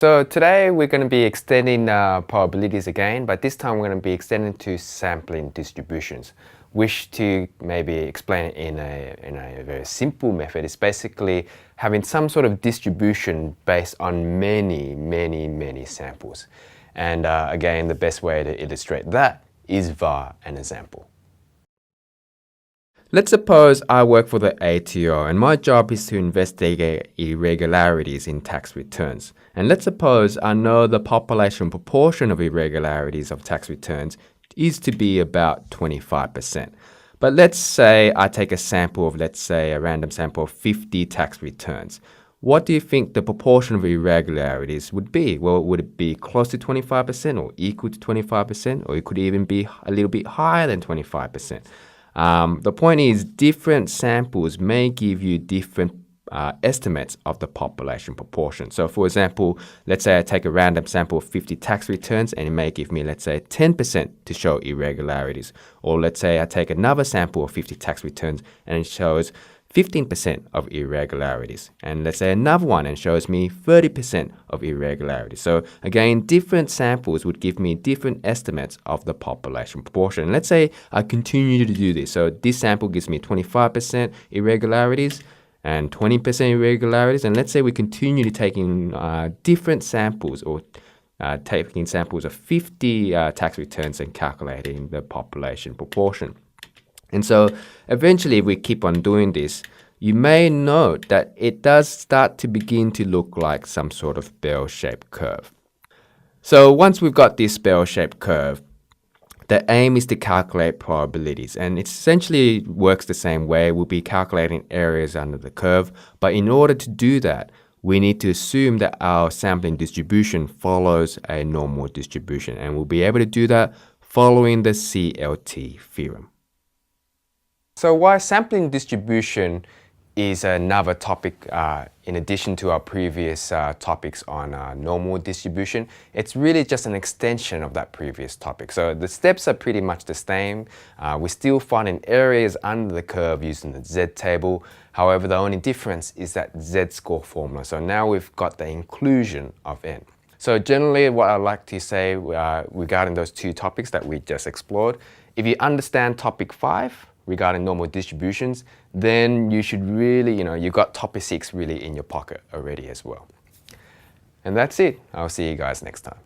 So today we're going to be extending probabilities again, but this time we're going to be extending to sampling distributions. Wish to maybe explain it in a very simple method. It's basically having some sort of distribution based on many samples. And again, the best way to illustrate that is via an example. Let's suppose I work for the ATO and my job is to investigate irregularities in tax returns. And let's suppose I know the population proportion of irregularities of tax returns is to be about 25%. But let's say I take a sample of, let's say, a random sample of 50 tax returns. What do you think the proportion of irregularities would be? Well, would it be close to 25% or equal to 25%? Or it could even be a little bit higher than 25%. The point is, different samples may give you different estimates of the population proportion. So for example, let's say I take a random sample of 50 tax returns and it may give me, let's say, 10% to show irregularities. Or let's say I take another sample of 50 tax returns and it shows 15% of irregularities. And let's say another one and shows me 30% of irregularities. So again, different samples would give me different estimates of the population proportion. Let's say I continue to do this. So this sample gives me 25% irregularities and 20% irregularities. And let's say we continue taking different samples or taking samples of 50 tax returns and calculating the population proportion. And so eventually, if we keep on doing this, you may note that it does start to begin to look like some sort of bell-shaped curve. So once we've got this bell-shaped curve, the aim is to calculate probabilities, and it essentially works the same way. We'll be calculating areas under the curve, but in order to do that, we need to assume that our sampling distribution follows a normal distribution, and we'll be able to do that following the CLT theorem. So why sampling distribution is another topic in addition to our previous topics on normal distribution. It's really just an extension of that previous topic. So the steps are pretty much the same. We're still finding areas under the curve using the Z-table. However, the only difference is that Z-score formula. So now we've got the inclusion of N. So generally what I like to say regarding those two topics that we just explored, if you understand topic 5, regarding normal distributions, then you should really, you've got topic 6 really in your pocket already as well. And that's it. I'll see you guys next time.